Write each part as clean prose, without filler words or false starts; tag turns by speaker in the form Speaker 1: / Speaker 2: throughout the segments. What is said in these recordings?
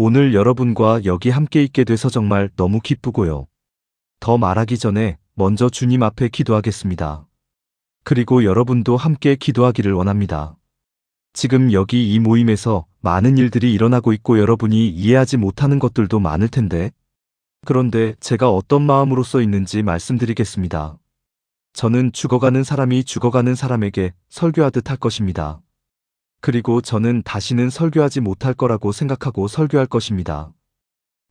Speaker 1: 오늘 여러분과 여기 함께 있게 돼서 정말 너무 기쁘고요. 더 말하기 전에 먼저 주님 앞에 기도하겠습니다. 그리고 여러분도 함께 기도하기를 원합니다. 지금 여기 이 모임에서 많은 일들이 일어나고 있고 여러분이 이해하지 못하는 것들도 많을 텐데, 그런데 제가 어떤 마음으로써 있는지 말씀드리겠습니다. 저는 죽어가는 사람이 죽어가는 사람에게 설교하듯 할 것입니다. 그리고 저는 다시는 설교하지 못할 거라고 생각하고 설교할 것입니다.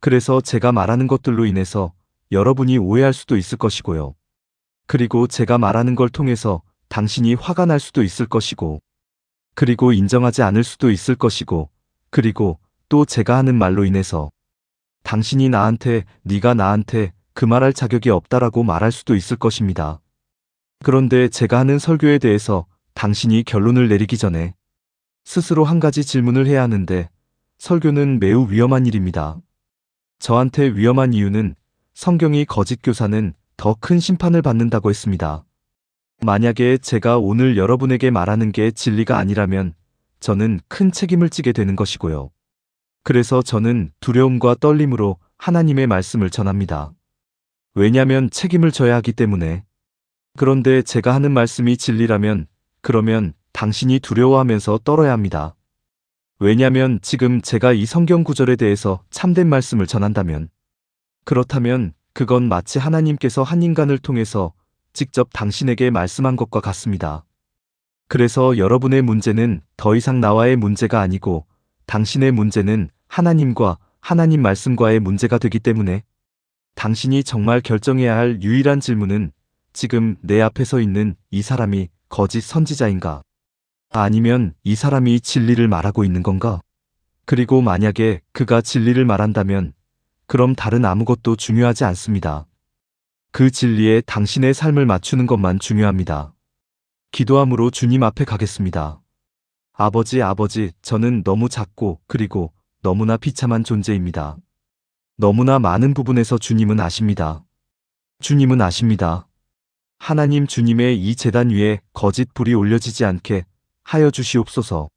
Speaker 1: 그래서 제가 말하는 것들로 인해서 여러분이 오해할 수도 있을 것이고요. 그리고 제가 말하는 걸 통해서 당신이 화가 날 수도 있을 것이고, 그리고 인정하지 않을 수도 있을 것이고, 그리고 또 제가 하는 말로 인해서 당신이 나한테, 네가 나한테 그 말할 자격이 없다라고 말할 수도 있을 것입니다. 그런데 제가 하는 설교에 대해서 당신이 결론을 내리기 전에 스스로 한 가지 질문을 해야 하는데, 설교는 매우 위험한 일입니다. 저한테 위험한 이유는 성경이 거짓 교사는 더 큰 심판을 받는다고 했습니다. 만약에 제가 오늘 여러분에게 말하는 게 진리가 아니라면 저는 큰 책임을 지게 되는 것이고요. 그래서 저는 두려움과 떨림으로 하나님의 말씀을 전합니다. 왜냐하면 책임을 져야 하기 때문에. 그런데 제가 하는 말씀이 진리라면 그러면 당신이 두려워하면서 떨어야 합니다. 왜냐하면 지금 제가 이 성경 구절에 대해서 참된 말씀을 전한다면, 그렇다면 그건 마치 하나님께서 한 인간을 통해서 직접 당신에게 말씀한 것과 같습니다. 그래서 여러분의 문제는 더 이상 나와의 문제가 아니고 당신의 문제는 하나님과 하나님 말씀과의 문제가 되기 때문에 당신이 정말 결정해야 할 유일한 질문은 지금 내 앞에 서 있는 이 사람이 거짓 선지자인가? 아니면 이 사람이 진리를 말하고 있는 건가? 그리고 만약에 그가 진리를 말한다면 그럼 다른 아무것도 중요하지 않습니다. 그 진리에 당신의 삶을 맞추는 것만 중요합니다. 기도함으로 주님 앞에 가겠습니다. 아버지, 저는 너무 작고 그리고 너무나 비참한 존재입니다. 너무나 많은 부분에서 주님은 아십니다. 주님은 아십니다. 하나님, 주님의 이 제단 위에 거짓 불이 올려지지 않게 하여 주시옵소서.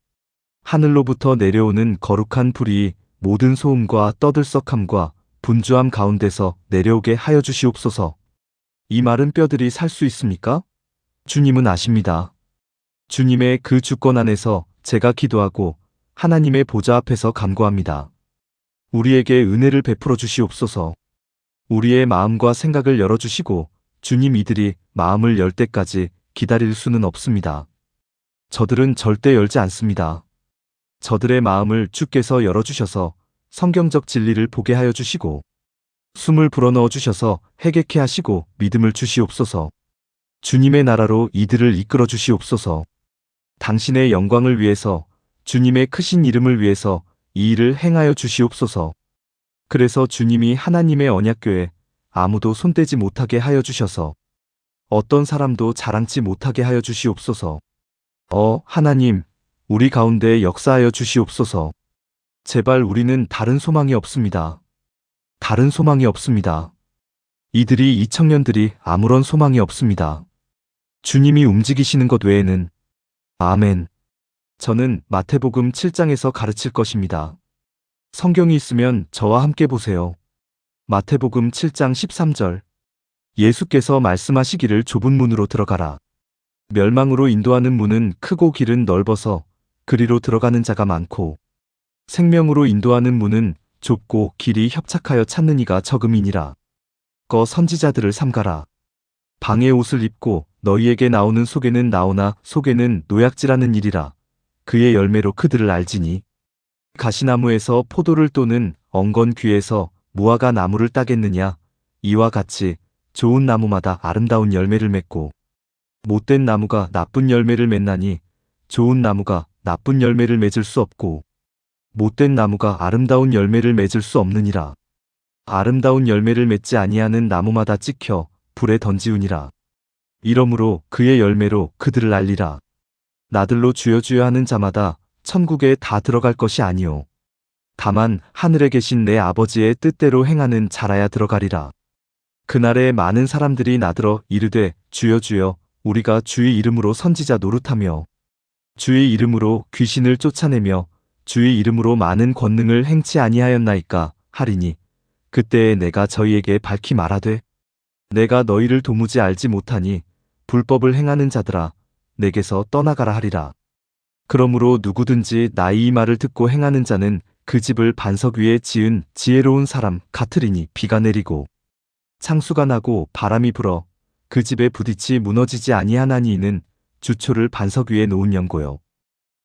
Speaker 1: 하늘로부터 내려오는 거룩한 불이 모든 소음과 떠들썩함과 분주함 가운데서 내려오게 하여 주시옵소서. 이 마른 뼈들이 살 수 있습니까? 주님은 아십니다. 주님의 그 주권 안에서 제가 기도하고 하나님의 보좌 앞에서 간구합니다. 우리에게 은혜를 베풀어 주시옵소서. 우리의 마음과 생각을 열어주시고 주님, 이들이 마음을 열 때까지 기다릴 수는 없습니다. 저들은 절대 열지 않습니다. 저들의 마음을 주께서 열어주셔서 성경적 진리를 보게 하여 주시고 숨을 불어넣어 주셔서 해결케 하시고 믿음을 주시옵소서. 주님의 나라로 이들을 이끌어 주시옵소서. 당신의 영광을 위해서, 주님의 크신 이름을 위해서 이 일을 행하여 주시옵소서. 그래서 주님이 하나님의 언약궤에 아무도 손대지 못하게 하여 주셔서 어떤 사람도 자랑치 못하게 하여 주시옵소서. 하나님, 우리 가운데 역사하여 주시옵소서. 제발, 우리는 다른 소망이 없습니다. 다른 소망이 없습니다. 이 청년들이 아무런 소망이 없습니다. 주님이 움직이시는 것 외에는. 아멘. 저는 마태복음 7장에서 가르칠 것입니다. 성경이 있으면 저와 함께 보세요. 마태복음 7장 13절. 예수께서 말씀하시기를 좁은 문으로 들어가라. 멸망으로 인도하는 문은 크고 길은 넓어서 그리로 들어가는 자가 많고, 생명으로 인도하는 문은 좁고 길이 협착하여 찾는 이가 적음이니라. 선지자들을 삼가라. 방의 옷을 입고 너희에게 나오는 속에는 나오나 속에는 노약질하는 일이라. 그의 열매로 그들을 알지니. 가시나무에서 포도를 또는 엉건 귀에서 무화과 나무를 따겠느냐? 이와 같이 좋은 나무마다 아름다운 열매를 맺고 못된 나무가 나쁜 열매를 맺나니, 좋은 나무가 나쁜 열매를 맺을 수 없고 못된 나무가 아름다운 열매를 맺을 수 없느니라. 아름다운 열매를 맺지 아니하는 나무마다 찍혀 불에 던지우니라. 이러므로 그의 열매로 그들을 알리라. 나들로 주여 주여 하는 자마다 천국에 다 들어갈 것이 아니요 다만 하늘에 계신 내 아버지의 뜻대로 행하는 자라야 들어가리라. 그날에 많은 사람들이 나들어 이르되 주여 주여 우리가 주의 이름으로 선지자 노릇하며 주의 이름으로 귀신을 쫓아내며 주의 이름으로 많은 권능을 행치 아니하였나이까 하리니 그때에 내가 저희에게 밝히 말하되 내가 너희를 도무지 알지 못하니 불법을 행하는 자들아 내게서 떠나가라 하리라. 그러므로 누구든지 나의 이 말을 듣고 행하는 자는 그 집을 반석 위에 지은 지혜로운 사람 같으리니 비가 내리고 창수가 나고 바람이 불어 그 집에 부딪히 무너지지 아니하나니 이는 주초를 반석 위에 놓은 연고요.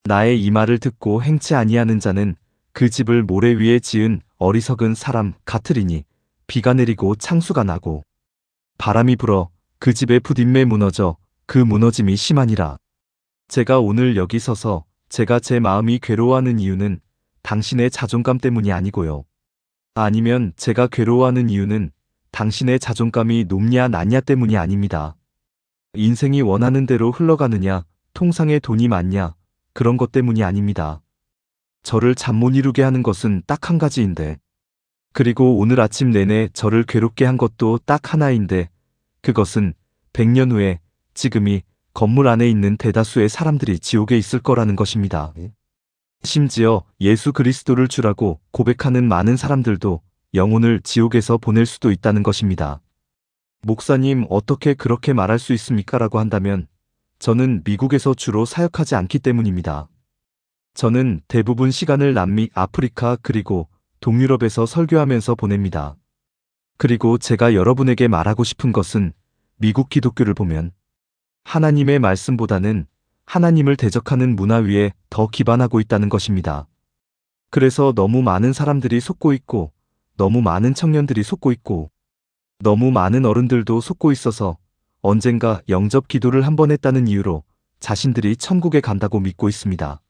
Speaker 1: 나의 이 말을 듣고 행치 아니하는 자는 그 집을 모래 위에 지은 어리석은 사람 같으리니 비가 내리고 창수가 나고 바람이 불어 그 집의 부딘매 무너져 그 무너짐이 심하니라. 제가 오늘 여기 서서 제가 제 마음이 괴로워하는 이유는 당신의 자존감 때문이 아니고요. 아니면 제가 괴로워하는 이유는 당신의 자존감이 높냐 낮냐 때문이 아닙니다. 인생이 원하는 대로 흘러가느냐, 통상의 돈이 많냐, 그런 것 때문이 아닙니다. 저를 잠 못 이루게 하는 것은 딱 한 가지인데, 그리고 오늘 아침 내내 저를 괴롭게 한 것도 딱 하나인데, 그것은 100년 후에 지금이 건물 안에 있는 대다수의 사람들이 지옥에 있을 거라는 것입니다. 심지어 예수 그리스도를 주라고 고백하는 많은 사람들도 영혼을 지옥에서 보낼 수도 있다는 것입니다. 목사님, 어떻게 그렇게 말할 수 있습니까? 라고 한다면 저는 미국에서 주로 사역하지 않기 때문입니다. 저는 대부분 시간을 남미, 아프리카 그리고 동유럽에서 설교하면서 보냅니다. 그리고 제가 여러분에게 말하고 싶은 것은 미국 기독교를 보면 하나님의 말씀보다는 하나님을 대적하는 문화 위에 더 기반하고 있다는 것입니다. 그래서 너무 많은 사람들이 속고 있고 너무 많은 청년들이 속고 있고 너무 많은 어른들도 속고 있어서 언젠가 영접 기도를 한 번 했다는 이유로 자신들이 천국에 간다고 믿고 있습니다.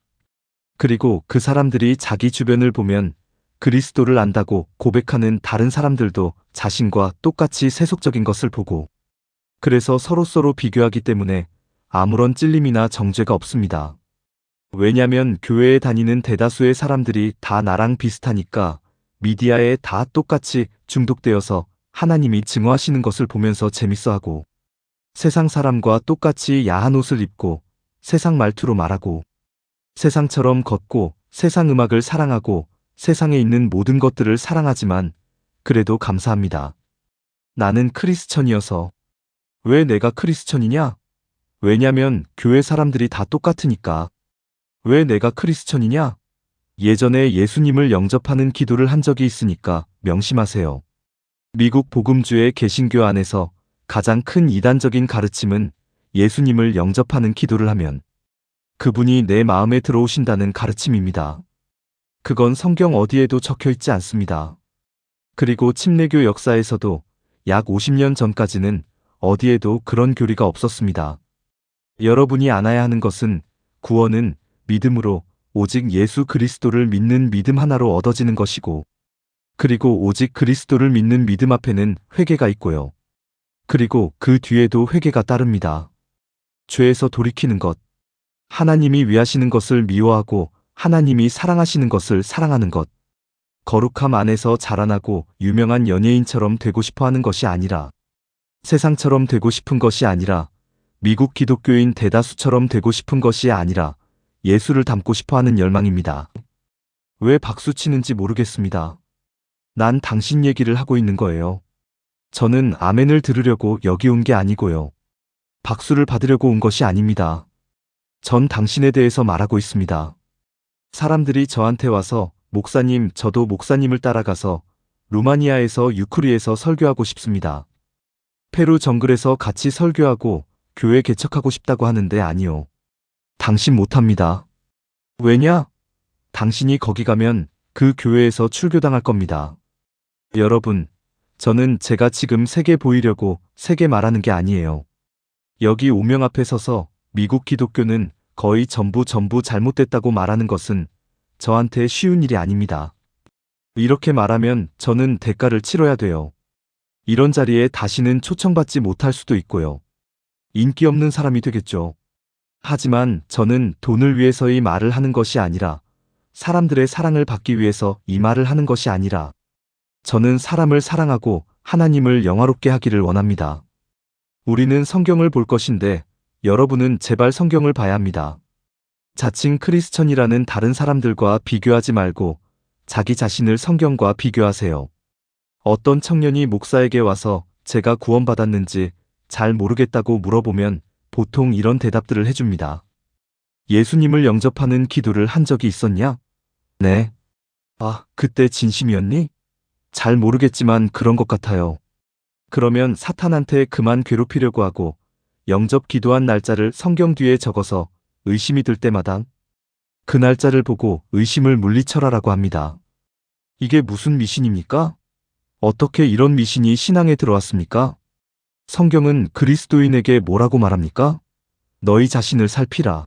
Speaker 1: 그리고 그 사람들이 자기 주변을 보면 그리스도를 안다고 고백하는 다른 사람들도 자신과 똑같이 세속적인 것을 보고 그래서 서로 비교하기 때문에 아무런 찔림이나 정죄가 없습니다. 왜냐면 교회에 다니는 대다수의 사람들이 다 나랑 비슷하니까 미디어에 다 똑같이 중독되어서 하나님이 증오하시는 것을 보면서 재밌어하고 세상 사람과 똑같이 야한 옷을 입고 세상 말투로 말하고 세상처럼 걷고 세상 음악을 사랑하고 세상에 있는 모든 것들을 사랑하지만 그래도 감사합니다. 나는 크리스천이어서. 왜 내가 크리스천이냐? 왜냐면 교회 사람들이 다 똑같으니까. 왜 내가 크리스천이냐? 예전에 예수님을 영접하는 기도를 한 적이 있으니까 명심하세요. 미국 복음주의 개신교 안에서 가장 큰 이단적인 가르침은 예수님을 영접하는 기도를 하면 그분이 내 마음에 들어오신다는 가르침입니다. 그건 성경 어디에도 적혀 있지 않습니다. 그리고 침례교 역사에서도 약 50년 전까지는 어디에도 그런 교리가 없었습니다. 여러분이 알아야 하는 것은 구원은 믿음으로 오직 예수 그리스도를 믿는 믿음 하나로 얻어지는 것이고 그리고 오직 그리스도를 믿는 믿음 앞에는 회개가 있고요. 그리고 그 뒤에도 회개가 따릅니다. 죄에서 돌이키는 것, 하나님이 위하시는 것을 미워하고 하나님이 사랑하시는 것을 사랑하는 것, 거룩함 안에서 자라나고 유명한 연예인처럼 되고 싶어 하는 것이 아니라 세상처럼 되고 싶은 것이 아니라 미국 기독교인 대다수처럼 되고 싶은 것이 아니라 예수를 닮고 싶어 하는 열망입니다. 왜 박수 치는지 모르겠습니다. 난 당신 얘기를 하고 있는 거예요. 저는 아멘을 들으려고 여기 온 게 아니고요. 박수를 받으려고 온 것이 아닙니다. 전 당신에 대해서 말하고 있습니다. 사람들이 저한테 와서 목사님, 저도 목사님을 따라가서 루마니아에서 유크리에서 설교하고 싶습니다. 페루 정글에서 같이 설교하고 교회 개척하고 싶다고 하는데 아니요. 당신 못합니다. 왜냐? 당신이 거기 가면 그 교회에서 출교당할 겁니다. 여러분, 저는 제가 지금 세게 보이려고 세게 말하는 게 아니에요. 여기 오명 앞에 서서 미국 기독교는 거의 전부 잘못됐다고 말하는 것은 저한테 쉬운 일이 아닙니다. 이렇게 말하면 저는 대가를 치러야 돼요. 이런 자리에 다시는 초청받지 못할 수도 있고요. 인기 없는 사람이 되겠죠. 하지만 저는 돈을 위해서 이 말을 하는 것이 아니라 사람들의 사랑을 받기 위해서 이 말을 하는 것이 아니라 저는 사람을 사랑하고 하나님을 영화롭게 하기를 원합니다. 우리는 성경을 볼 것인데 여러분은 제발 성경을 봐야 합니다. 자칭 크리스천이라는 다른 사람들과 비교하지 말고 자기 자신을 성경과 비교하세요. 어떤 청년이 목사에게 와서 제가 구원받았는지 잘 모르겠다고 물어보면 보통 이런 대답들을 해줍니다. 예수님을 영접하는 기도를 한 적이 있었냐? 네. 아, 그때 진심이었니? 잘 모르겠지만 그런 것 같아요. 그러면 사탄한테 그만 괴롭히려고 하고 영접 기도한 날짜를 성경 뒤에 적어서 의심이 들 때마다 그 날짜를 보고 의심을 물리쳐라라고 합니다. 이게 무슨 미신입니까? 어떻게 이런 미신이 신앙에 들어왔습니까? 성경은 그리스도인에게 뭐라고 말합니까? 너희 자신을 살피라.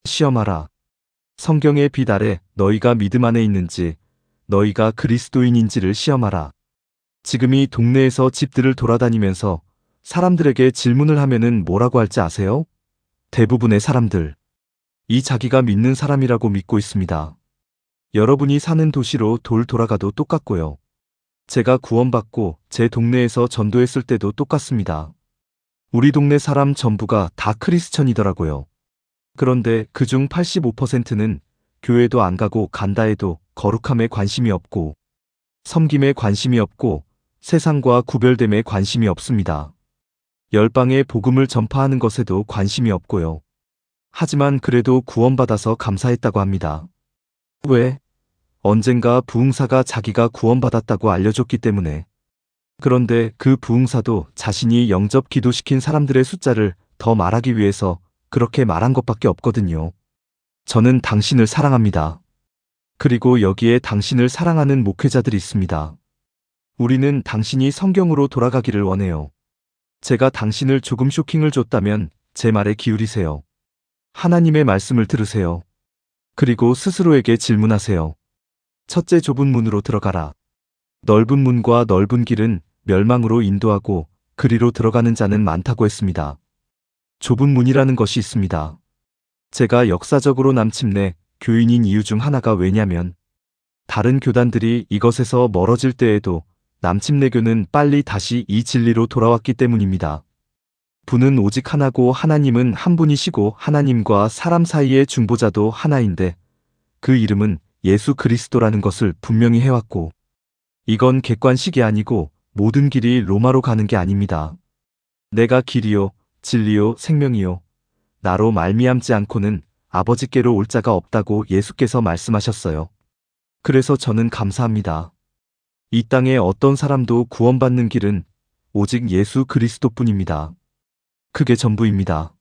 Speaker 1: 시험하라. 성경의 빛 아래 너희가 믿음 안에 있는지 너희가 그리스도인인지를 시험하라. 지금 이 동네에서 집들을 돌아다니면서 사람들에게 질문을 하면은 뭐라고 할지 아세요? 대부분의 사람들. 이 자기가 믿는 사람이라고 믿고 있습니다. 여러분이 사는 도시로 돌아가도 똑같고요. 제가 구원받고 제 동네에서 전도했을 때도 똑같습니다. 우리 동네 사람 전부가 다 크리스천이더라고요. 그런데 그중 85%는 교회도 안 가고 간다 해도 거룩함에 관심이 없고 섬김에 관심이 없고 세상과 구별됨에 관심이 없습니다. 열방에 복음을 전파하는 것에도 관심이 없고요. 하지만 그래도 구원받아서 감사했다고 합니다. 왜? 언젠가 부흥사가 자기가 구원받았다고 알려줬기 때문에. 그런데 그 부흥사도 자신이 영접 기도시킨 사람들의 숫자를 더 말하기 위해서 그렇게 말한 것밖에 없거든요. 저는 당신을 사랑합니다. 그리고 여기에 당신을 사랑하는 목회자들이 있습니다. 우리는 당신이 성경으로 돌아가기를 원해요. 제가 당신을 조금 쇼킹을 줬다면 제 말에 기울이세요. 하나님의 말씀을 들으세요. 그리고 스스로에게 질문하세요. 첫째, 좁은 문으로 들어가라. 넓은 문과 넓은 길은 멸망으로 인도하고 그리로 들어가는 자는 많다고 했습니다. 좁은 문이라는 것이 있습니다. 제가 역사적으로 남침내 교인인 이유 중 하나가 왜냐면 다른 교단들이 이것에서 멀어질 때에도 남침내교는 빨리 다시 이 진리로 돌아왔기 때문입니다. 분은 오직 하나고 하나님은 한 분이시고 하나님과 사람 사이의 중보자도 하나인데 그 이름은 예수 그리스도라는 것을 분명히 해왔고 이건 객관식이 아니고 모든 길이 로마로 가는 게 아닙니다. 내가 길이요 진리요 생명이요 나로 말미암지 않고는 아버지께로 올 자가 없다고 예수께서 말씀하셨어요. 그래서 저는 감사합니다. 이 땅에 어떤 사람도 구원받는 길은 오직 예수 그리스도뿐입니다. 그게 전부입니다.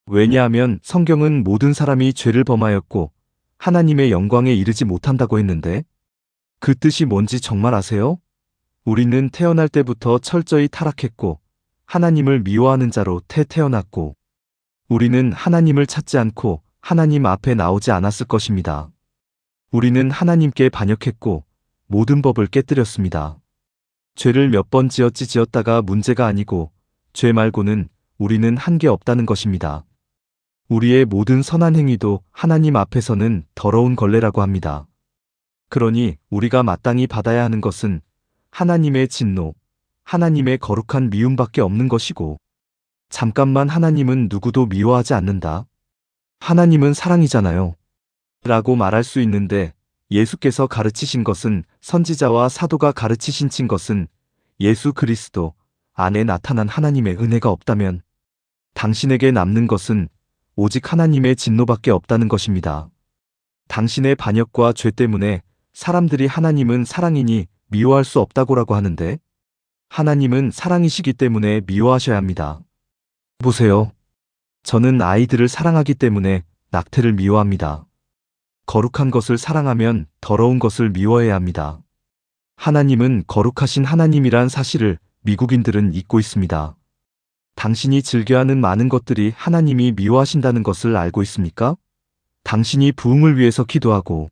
Speaker 1: 왜냐하면 성경은 모든 사람이 죄를 범하였고 하나님의 영광에 이르지 못한다고 했는데 그 뜻이 뭔지 정말 아세요? 우리는 태어날 때부터 철저히 타락했고 하나님을 미워하는 자로 태어났고 우리는 하나님을 찾지 않고 하나님 앞에 나오지 않았을 것입니다. 우리는 하나님께 반역했고 모든 법을 깨뜨렸습니다. 죄를 몇 번 지었다가 문제가 아니고 죄 말고는 우리는 한 게 없다는 것입니다. 우리의 모든 선한 행위도 하나님 앞에서는 더러운 걸레라고 합니다. 그러니 우리가 마땅히 받아야 하는 것은 하나님의 진노, 하나님의 거룩한 미움밖에 없는 것이고 잠깐만 하나님은 누구도 미워하지 않는다. 하나님은 사랑이잖아요. 라고 말할 수 있는데 예수께서 가르치신 것은 선지자와 사도가 가르치신 것은 예수 그리스도 안에 나타난 하나님의 은혜가 없다면 당신에게 남는 것은 오직 하나님의 진노밖에 없다는 것입니다. 당신의 반역과 죄 때문에 사람들이 하나님은 사랑이니 미워할 수 없다고라고 하는데 하나님은 사랑이시기 때문에 미워하셔야 합니다. 보세요. 저는 아이들을 사랑하기 때문에 낙태를 미워합니다. 거룩한 것을 사랑하면 더러운 것을 미워해야 합니다. 하나님은 거룩하신 하나님이란 사실을 미국인들은 잊고 있습니다. 당신이 즐겨하는 많은 것들이 하나님이 미워하신다는 것을 알고 있습니까? 당신이 부흥을 위해서 기도하고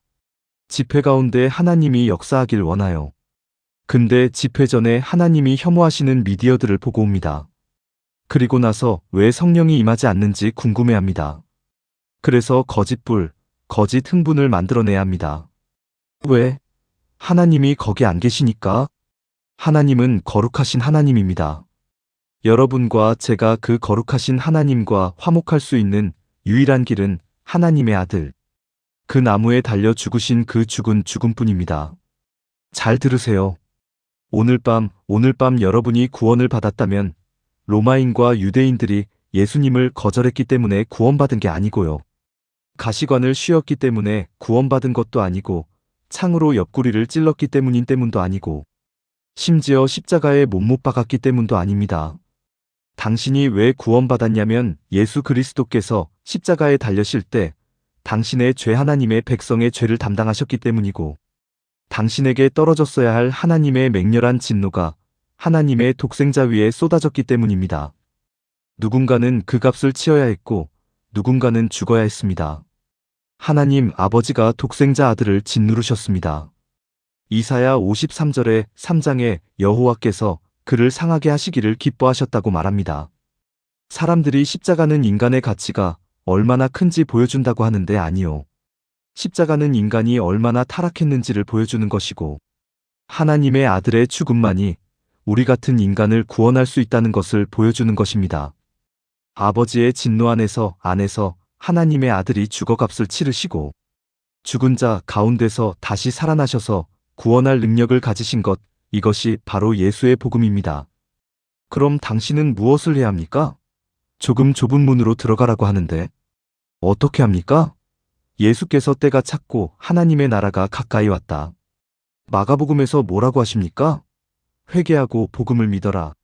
Speaker 1: 집회 가운데 하나님이 역사하길 원하요. 근데 집회 전에 하나님이 혐오하시는 미디어들을 보고 옵니다. 그리고 나서 왜 성령이 임하지 않는지 궁금해합니다. 그래서 거짓 불, 거짓 흥분을 만들어내야 합니다. 왜? 하나님이 거기 안 계시니까? 하나님은 거룩하신 하나님입니다. 여러분과 제가 그 거룩하신 하나님과 화목할 수 있는 유일한 길은 하나님의 아들. 그 나무에 달려 죽으신 그 죽은 죽음뿐입니다. 잘 들으세요. 오늘 밤 여러분이 구원을 받았다면 로마인과 유대인들이 예수님을 거절했기 때문에 구원받은 게 아니고요. 가시관을 씌웠기 때문에 구원받은 것도 아니고 창으로 옆구리를 찔렀기 때문도 아니고 심지어 십자가에 못 박았기 때문도 아닙니다. 당신이 왜 구원받았냐면 예수 그리스도께서 십자가에 달려실 때 당신의 죄 하나님의 백성의 죄를 담당하셨기 때문이고 당신에게 떨어졌어야 할 하나님의 맹렬한 진노가 하나님의 독생자 위에 쏟아졌기 때문입니다. 누군가는 그 값을 치러야 했고 누군가는 죽어야 했습니다. 하나님 아버지가 독생자 아들을 짓누르셨습니다. 이사야 53절의 3장에 여호와께서 그를 상하게 하시기를 기뻐하셨다고 말합니다. 사람들이 십자가는 인간의 가치가 얼마나 큰지 보여준다고 하는데 아니요. 십자가는 인간이 얼마나 타락했는지를 보여주는 것이고 하나님의 아들의 죽음만이 우리 같은 인간을 구원할 수 있다는 것을 보여주는 것입니다. 아버지의 진노 안에서 하나님의 아들이 죽어값을 치르시고 죽은 자 가운데서 다시 살아나셔서 구원할 능력을 가지신 것, 이것이 바로 예수의 복음입니다. 그럼 당신은 무엇을 해야 합니까? 조금 좁은 문으로 들어가라고 하는데 어떻게 합니까? 예수께서 때가 찼고 하나님의 나라가 가까이 왔다. 마가복음에서 뭐라고 하십니까? 회개하고 복음을 믿어라.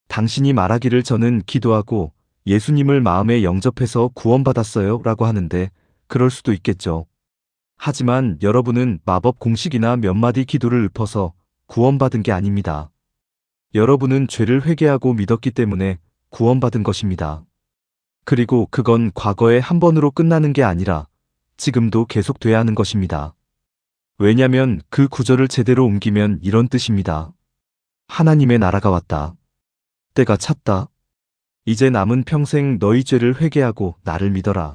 Speaker 1: 당신이 말하기를 저는 기도하고 예수님을 마음에 영접해서 구원받았어요 라고 하는데 그럴 수도 있겠죠. 하지만 여러분은 마법 공식이나 몇 마디 기도를 읊어서 구원받은 게 아닙니다. 여러분은 죄를 회개하고 믿었기 때문에 구원받은 것입니다. 그리고 그건 과거에 한 번으로 끝나는 게 아니라 지금도 계속돼야 하는 것입니다. 왜냐면 그 구절을 제대로 옮기면 이런 뜻입니다. 하나님의 나라가 왔다. 때가 찼다. 이제 남은 평생 너희 죄를 회개하고 나를 믿어라.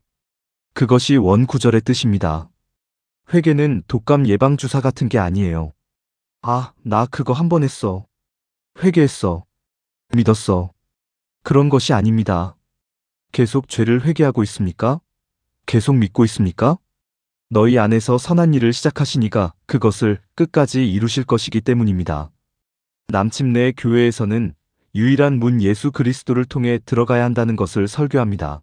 Speaker 1: 그것이 원구절의 뜻입니다. 회개는 독감 예방주사 같은 게 아니에요. 아, 나 그거 한 번 했어. 회개했어. 믿었어. 그런 것이 아닙니다. 계속 죄를 회개하고 있습니까? 계속 믿고 있습니까? 너희 안에서 선한 일을 시작하신 이가 그것을 끝까지 이루실 것이기 때문입니다. 남침내 교회에서는 유일한 문 예수 그리스도를 통해 들어가야 한다는 것을 설교합니다.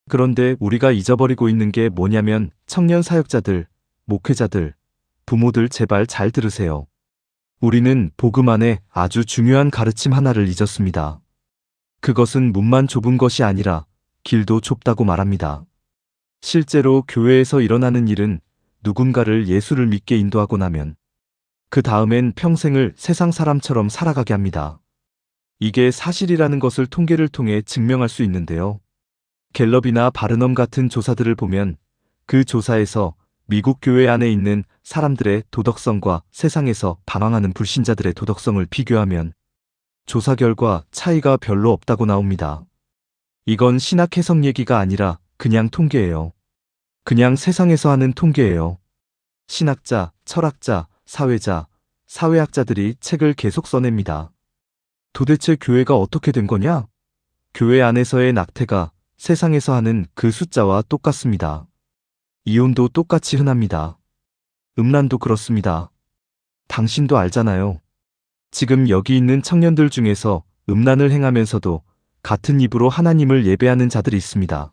Speaker 1: 그런데 우리가 잊어버리고 있는 게 뭐냐면 청년 사역자들, 목회자들, 부모들 제발 잘 들으세요. 우리는 복음 안에 아주 중요한 가르침 하나를 잊었습니다. 그것은 문만 좁은 것이 아니라 길도 좁다고 말합니다. 실제로 교회에서 일어나는 일은 누군가를 예수를 믿게 인도하고 나면 그 다음엔 평생을 세상 사람처럼 살아가게 합니다. 이게 사실이라는 것을 통계를 통해 증명할 수 있는데요. 갤럽이나 바르넘 같은 조사들을 보면 그 조사에서 미국 교회 안에 있는 사람들의 도덕성과 세상에서 방황하는 불신자들의 도덕성을 비교하면 조사 결과 차이가 별로 없다고 나옵니다. 이건 신학 해석 얘기가 아니라 그냥 통계예요. 그냥 세상에서 하는 통계예요. 신학자, 철학자, 사회자, 사회학자들이 책을 계속 써냅니다. 도대체 교회가 어떻게 된 거냐? 교회 안에서의 낙태가 세상에서 하는 그 숫자와 똑같습니다. 이혼도 똑같이 흔합니다. 음란도 그렇습니다. 당신도 알잖아요. 지금 여기 있는 청년들 중에서 음란을 행하면서도 같은 입으로 하나님을 예배하는 자들이 있습니다.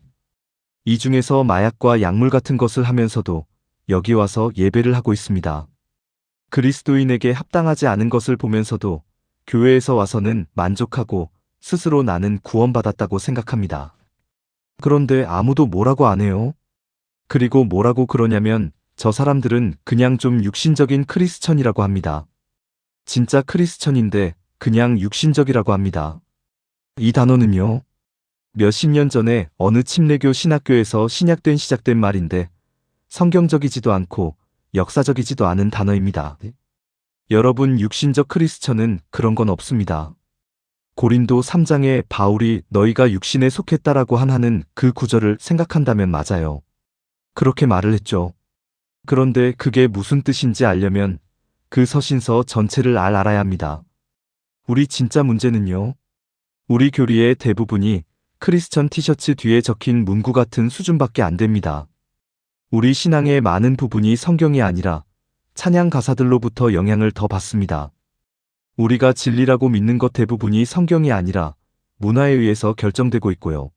Speaker 1: 이 중에서 마약과 약물 같은 것을 하면서도 여기 와서 예배를 하고 있습니다. 그리스도인에게 합당하지 않은 것을 보면서도 교회에서 와서는 만족하고 스스로 나는 구원받았다고 생각합니다. 그런데 아무도 뭐라고 안 해요. 그리고 뭐라고 그러냐면 저 사람들은 그냥 좀 육신적인 크리스천이라고 합니다. 진짜 크리스천인데 그냥 육신적이라고 합니다. 이 단어는요. 몇십 년 전에 어느 침례교 신학교에서 신약된 시작된 말인데 성경적이지도 않고 역사적이지도 않은 단어입니다. 여러분 육신적 크리스천은 그런 건 없습니다. 고린도 3장에 바울이 너희가 육신에 속했다라고 하는 그 구절을 생각한다면 맞아요. 그렇게 말을 했죠. 그런데 그게 무슨 뜻인지 알려면 그 서신서 전체를 알아야 합니다. 우리 진짜 문제는요. 우리 교리의 대부분이 크리스천 티셔츠 뒤에 적힌 문구 같은 수준밖에 안 됩니다. 우리 신앙의 많은 부분이 성경이 아니라 찬양 가사들로부터 영향을 더 받습니다. 우리가 진리라고 믿는 것 대부분이 성경이 아니라 문화에 의해서 결정되고 있고요.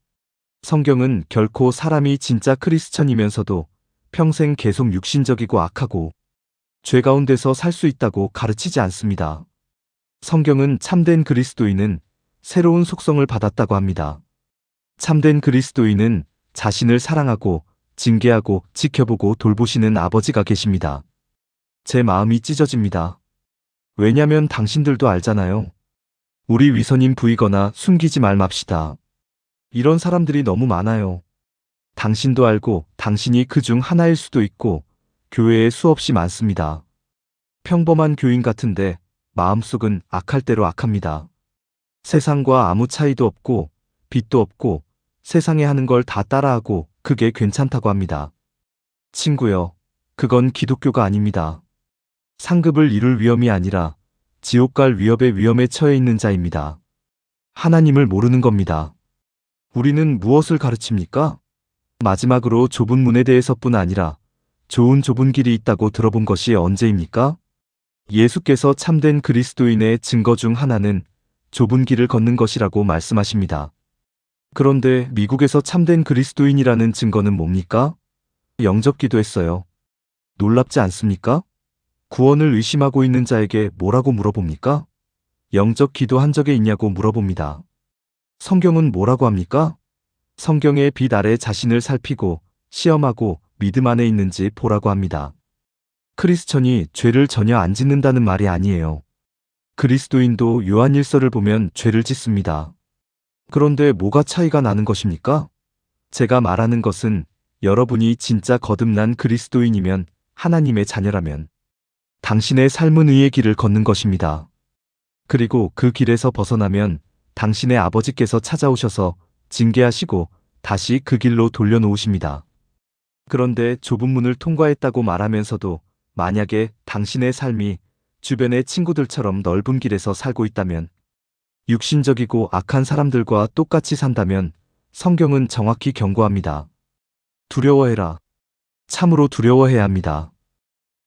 Speaker 1: 성경은 결코 사람이 진짜 크리스천이면서도 평생 계속 육신적이고 악하고 죄 가운데서 살 수 있다고 가르치지 않습니다. 성경은 참된 그리스도인은 새로운 속성을 받았다고 합니다. 참된 그리스도인은 자신을 사랑하고 징계하고 지켜보고 돌보시는 아버지가 계십니다. 제 마음이 찢어집니다. 왜냐면 당신들도 알잖아요. 우리 위선인 부이거나 숨기지 맙시다. 이런 사람들이 너무 많아요. 당신도 알고 당신이 그 중 하나일 수도 있고 교회에 수없이 많습니다. 평범한 교인 같은데 마음속은 악할 대로 악합니다. 세상과 아무 차이도 없고 빛도 없고 세상에 하는 걸 다 따라하고 그게 괜찮다고 합니다. 친구요, 그건 기독교가 아닙니다. 상급을 이룰 위험이 아니라 지옥 갈 위협의 위험에 처해 있는 자입니다. 하나님을 모르는 겁니다. 우리는 무엇을 가르칩니까? 마지막으로 좁은 문에 대해서뿐 아니라 좋은 좁은 길이 있다고 들어본 것이 언제입니까? 예수께서 참된 그리스도인의 증거 중 하나는 좁은 길을 걷는 것이라고 말씀하십니다. 그런데 미국에서 참된 그리스도인이라는 증거는 뭡니까? 영접 기도했어요. 놀랍지 않습니까? 구원을 의심하고 있는 자에게 뭐라고 물어봅니까? 영접 기도한 적이 있냐고 물어봅니다. 성경은 뭐라고 합니까? 성경의 빛 아래 자신을 살피고 시험하고 믿음 안에 있는지 보라고 합니다. 크리스천이 죄를 전혀 안 짓는다는 말이 아니에요. 그리스도인도 요한일서를 보면 죄를 짓습니다. 그런데 뭐가 차이가 나는 것입니까? 제가 말하는 것은 여러분이 진짜 거듭난 그리스도인이면 하나님의 자녀라면 당신의 삶은 의의 길을 걷는 것입니다. 그리고 그 길에서 벗어나면 당신의 아버지께서 찾아오셔서 징계하시고 다시 그 길로 돌려놓으십니다. 그런데 좁은 문을 통과했다고 말하면서도 만약에 당신의 삶이 주변의 친구들처럼 넓은 길에서 살고 있다면, 육신적이고 악한 사람들과 똑같이 산다면 성경은 정확히 경고합니다. 두려워해라. 참으로 두려워해야 합니다.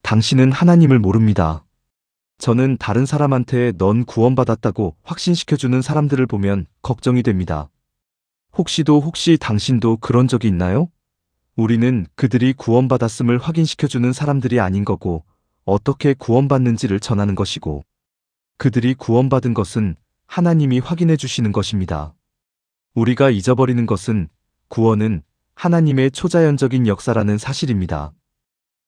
Speaker 1: 당신은 하나님을 모릅니다. 저는 다른 사람한테 넌 구원받았다고 확신시켜주는 사람들을 보면 걱정이 됩니다. 혹시 당신도 그런 적이 있나요? 우리는 그들이 구원받았음을 확인시켜주는 사람들이 아닌 거고 어떻게 구원받는지를 전하는 것이고 그들이 구원받은 것은 하나님이 확인해 주시는 것입니다. 우리가 잊어버리는 것은 구원은 하나님의 초자연적인 역사라는 사실입니다.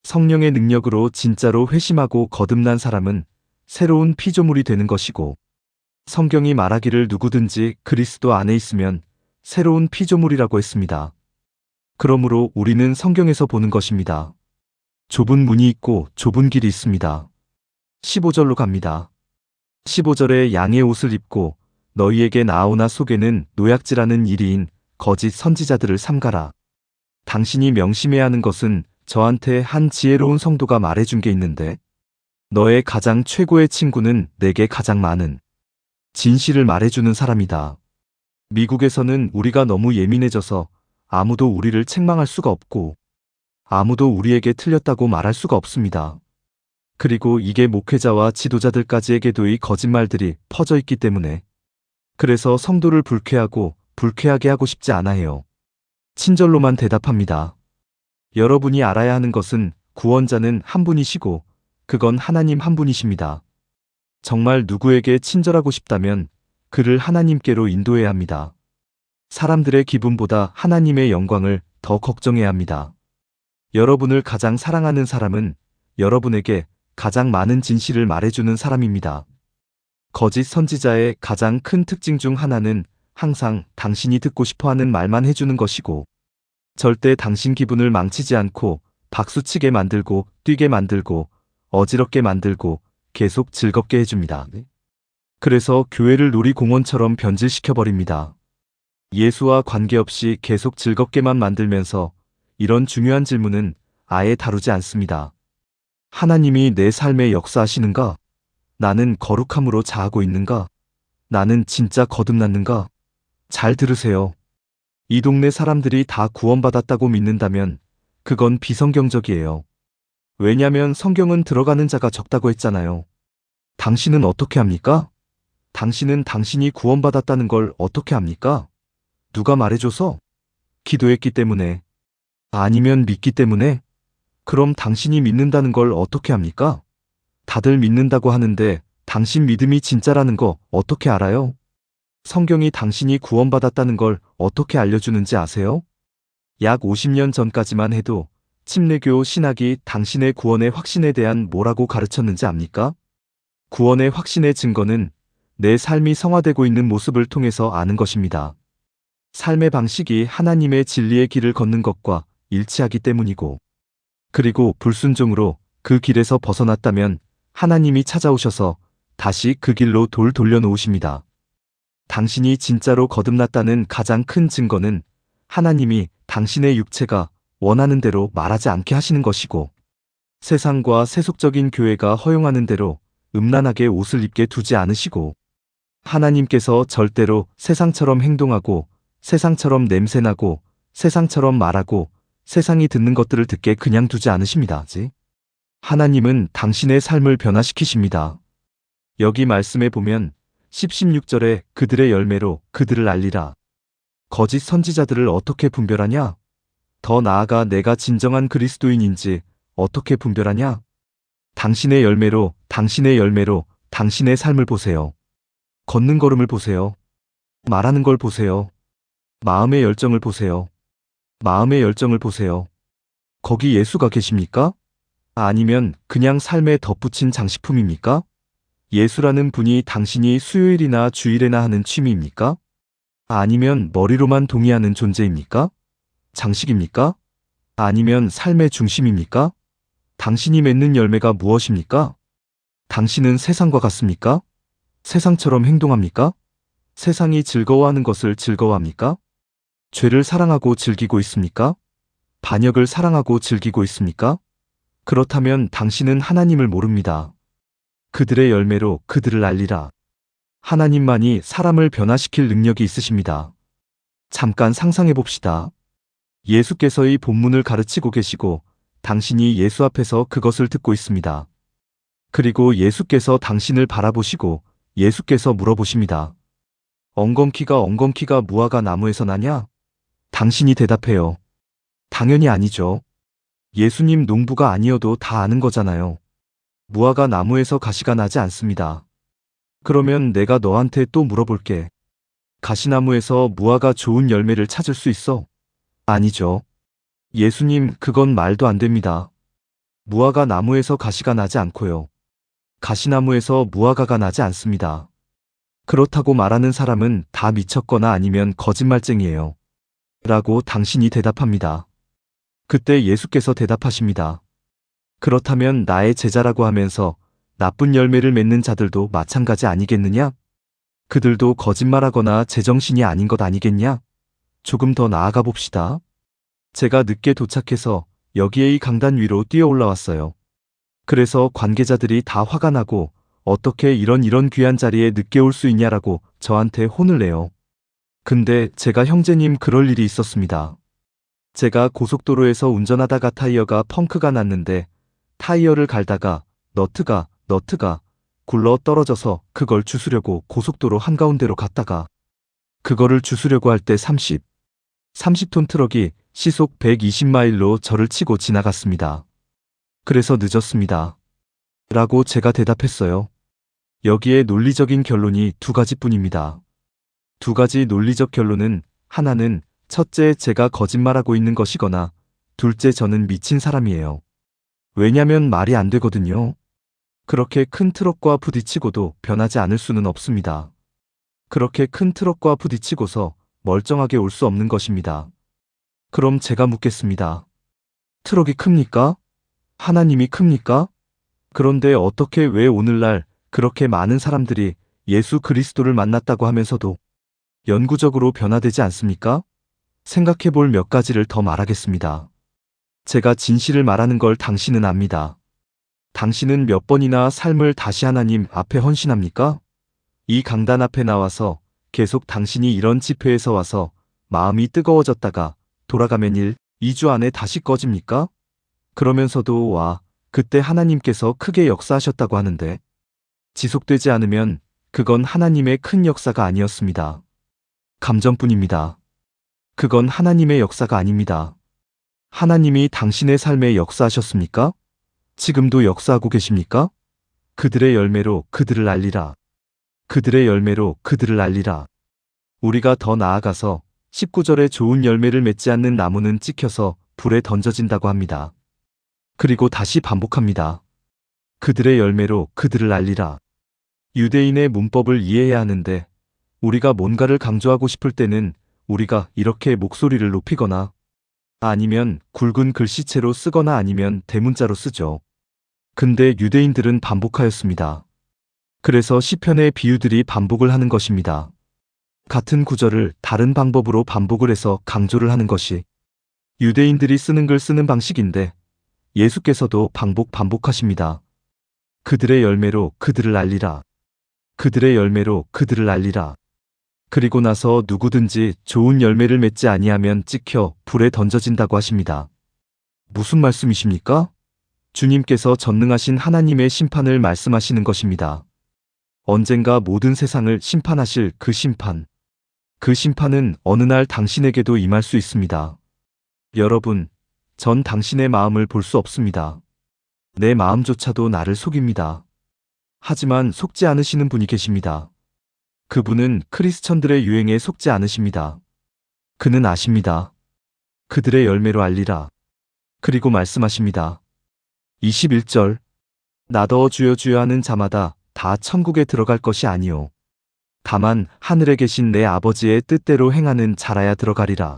Speaker 1: 성령의 능력으로 진짜로 회심하고 거듭난 사람은 새로운 피조물이 되는 것이고 성경이 말하기를 누구든지 그리스도 안에 있으면 새로운 피조물이라고 했습니다. 그러므로 우리는 성경에서 보는 것입니다. 좁은 문이 있고 좁은 길이 있습니다. 15절로 갑니다. 15절에 양의 옷을 입고 너희에게 나오나 속에는 노약질하는 이리인 거짓 선지자들을 삼가라. 당신이 명심해야 하는 것은 저한테 한 지혜로운 성도가 말해준 게 있는데 너의 가장 최고의 친구는 내게 가장 많은 진실을 말해주는 사람이다. 미국에서는 우리가 너무 예민해져서 아무도 우리를 책망할 수가 없고 아무도 우리에게 틀렸다고 말할 수가 없습니다. 그리고 이게 목회자와 지도자들까지에게도 이 거짓말들이 퍼져 있기 때문에 그래서 성도를 불쾌하게 하고 싶지 않아 해요. 친절로만 대답합니다. 여러분이 알아야 하는 것은 구원자는 한 분이시고 그건 하나님 한 분이십니다. 정말 누구에게 친절하고 싶다면 그를 하나님께로 인도해야 합니다. 사람들의 기분보다 하나님의 영광을 더 걱정해야 합니다. 여러분을 가장 사랑하는 사람은 여러분에게 가장 많은 진실을 말해주는 사람입니다. 거짓 선지자의 가장 큰 특징 중 하나는 항상 당신이 듣고 싶어하는 말만 해주는 것이고 절대 당신 기분을 망치지 않고 박수치게 만들고 뛰게 만들고 어지럽게 만들고 계속 즐겁게 해줍니다. 그래서 교회를 놀이공원처럼 변질시켜버립니다. 예수와 관계없이 계속 즐겁게만 만들면서 이런 중요한 질문은 아예 다루지 않습니다. 하나님이 내 삶에 역사하시는가? 나는 거룩함으로 자하고 있는가? 나는 진짜 거듭났는가? 잘 들으세요. 이 동네 사람들이 다 구원받았다고 믿는다면 그건 비성경적이에요. 왜냐면 성경은 들어가는 자가 적다고 했잖아요. 당신은 어떻게 합니까? 당신은 당신이 구원받았다는 걸 어떻게 합니까? 누가 말해줘서? 기도했기 때문에? 아니면 믿기 때문에? 그럼 당신이 믿는다는 걸 어떻게 합니까? 다들 믿는다고 하는데 당신 믿음이 진짜라는 거 어떻게 알아요? 성경이 당신이 구원받았다는 걸 어떻게 알려주는지 아세요? 약 50년 전까지만 해도 침례교 신학이 당신의 구원의 확신에 대한 뭐라고 가르쳤는지 압니까? 구원의 확신의 증거는 내 삶이 성화되고 있는 모습을 통해서 아는 것입니다. 삶의 방식이 하나님의 진리의 길을 걷는 것과 일치하기 때문이고, 그리고 불순종으로 그 길에서 벗어났다면 하나님이 찾아오셔서 다시 그 길로 돌려놓으십니다. 당신이 진짜로 거듭났다는 가장 큰 증거는 하나님이 당신의 육체가 원하는 대로 말하지 않게 하시는 것이고, 세상과 세속적인 교회가 허용하는 대로 음란하게 옷을 입게 두지 않으시고, 하나님께서 절대로 세상처럼 행동하고 세상처럼 냄새나고 세상처럼 말하고 세상이 듣는 것들을 듣게 그냥 두지 않으십니다. 하나님은 당신의 삶을 변화시키십니다. 여기 말씀에 보면 16절에 그들의 열매로 그들을 알리라. 거짓 선지자들을 어떻게 분별하냐? 더 나아가 내가 진정한 그리스도인인지 어떻게 분별하냐? 당신의 열매로 당신의 삶을 보세요. 걷는 걸음을 보세요. 말하는 걸 보세요. 마음의 열정을 보세요. 마음의 열정을 보세요. 거기 예수가 계십니까? 아니면 그냥 삶에 덧붙인 장식품입니까? 예수라는 분이 당신이 수요일이나 주일에나 하는 취미입니까? 아니면 머리로만 동의하는 존재입니까? 장식입니까? 아니면 삶의 중심입니까? 당신이 맺는 열매가 무엇입니까? 당신은 세상과 같습니까? 세상처럼 행동합니까? 세상이 즐거워하는 것을 즐거워합니까? 죄를 사랑하고 즐기고 있습니까? 반역을 사랑하고 즐기고 있습니까? 그렇다면 당신은 하나님을 모릅니다. 그들의 열매로 그들을 알리라. 하나님만이 사람을 변화시킬 능력이 있으십니다. 잠깐 상상해 봅시다. 예수께서 이 본문을 가르치고 계시고 당신이 예수 앞에서 그것을 듣고 있습니다. 그리고 예수께서 당신을 바라보시고 예수께서 물어보십니다. 엉겅퀴가 무화과 나무에서 나냐? 당신이 대답해요. 당연히 아니죠. 예수님 농부가 아니어도 다 아는 거잖아요. 무화과 나무에서 가시가 나지 않습니다. 그러면 내가 너한테 또 물어볼게. 가시나무에서 무화과 좋은 열매를 찾을 수 있어? 아니죠. 예수님, 그건 말도 안 됩니다. 무화과 나무에서 가시가 나지 않고요. 가시나무에서 무화과가 나지 않습니다. 그렇다고 말하는 사람은 다 미쳤거나 아니면 거짓말쟁이에요. 라고 당신이 대답합니다. 그때 예수께서 대답하십니다. 그렇다면 나의 제자라고 하면서 나쁜 열매를 맺는 자들도 마찬가지 아니겠느냐? 그들도 거짓말하거나 제정신이 아닌 것 아니겠냐? 조금 더 나아가 봅시다. 제가 늦게 도착해서 여기에 이 강단 위로 뛰어 올라왔어요. 그래서 관계자들이 다 화가 나고 어떻게 이런 귀한 자리에 늦게 올 수 있냐라고 저한테 혼을 내요. 근데 제가 형제님 그럴 일이 있었습니다. 제가 고속도로에서 운전하다가 타이어가 펑크가 났는데 타이어를 갈다가 너트가 굴러 떨어져서 그걸 주스려고 고속도로 한가운데로 갔다가 그거를 주스려고 할 때 30톤 트럭이 시속 120마일로 저를 치고 지나갔습니다. 그래서 늦었습니다. 라고 제가 대답했어요. 여기에 논리적인 결론이 두 가지뿐입니다. 두 가지 논리적 결론은 하나는 첫째 제가 거짓말하고 있는 것이거나 둘째 저는 미친 사람이에요. 왜냐면 말이 안 되거든요. 그렇게 큰 트럭과 부딪히고도 변하지 않을 수는 없습니다. 그렇게 큰 트럭과 부딪히고서 멀쩡하게 올 수 없는 것입니다. 그럼 제가 묻겠습니다. 트럭이 큽니까? 하나님이 큽니까? 그런데 어떻게 왜 오늘날 그렇게 많은 사람들이 예수 그리스도를 만났다고 하면서도 영구적으로 변화되지 않습니까? 생각해 볼 몇 가지를 더 말하겠습니다. 제가 진실을 말하는 걸 당신은 압니다. 당신은 몇 번이나 삶을 다시 하나님 앞에 헌신합니까? 이 강단 앞에 나와서 계속 당신이 이런 집회에서 와서 마음이 뜨거워졌다가 돌아가면 1, 2주 안에 다시 꺼집니까? 그러면서도 와, 그때 하나님께서 크게 역사하셨다고 하는데 지속되지 않으면 그건 하나님의 큰 역사가 아니었습니다. 감정뿐입니다. 그건 하나님의 역사가 아닙니다. 하나님이 당신의 삶에 역사하셨습니까? 지금도 역사하고 계십니까? 그들의 열매로 그들을 알리라. 그들의 열매로 그들을 알리라. 우리가 더 나아가서 19절에 좋은 열매를 맺지 않는 나무는 찍혀서 불에 던져진다고 합니다. 그리고 다시 반복합니다. 그들의 열매로 그들을 알리라. 유대인의 문법을 이해해야 하는데 우리가 뭔가를 강조하고 싶을 때는 우리가 이렇게 목소리를 높이거나 아니면 굵은 글씨체로 쓰거나 아니면 대문자로 쓰죠. 근데 유대인들은 반복하였습니다. 그래서 시편의 비유들이 반복을 하는 것입니다. 같은 구절을 다른 방법으로 반복을 해서 강조를 하는 것이 유대인들이 쓰는 글 쓰는 방식인데 예수께서도 반복하십니다. 그들의 열매로 그들을 알리라. 그들의 열매로 그들을 알리라. 그리고 나서 누구든지 좋은 열매를 맺지 아니하면 찍혀 불에 던져진다고 하십니다. 무슨 말씀이십니까? 주님께서 전능하신 하나님의 심판을 말씀하시는 것입니다. 언젠가 모든 세상을 심판하실 그 심판. 그 심판은 어느 날 당신에게도 임할 수 있습니다. 여러분, 전 당신의 마음을 볼 수 없습니다. 내 마음조차도 나를 속입니다. 하지만 속지 않으시는 분이 계십니다. 그분은 크리스천들의 유행에 속지 않으십니다. 그는 아십니다. 그들의 열매로 알리라. 그리고 말씀하십니다. 21절 나더 주여 주여 하는 자마다 다 천국에 들어갈 것이 아니요 다만 하늘에 계신 내 아버지의 뜻대로 행하는 자라야 들어가리라.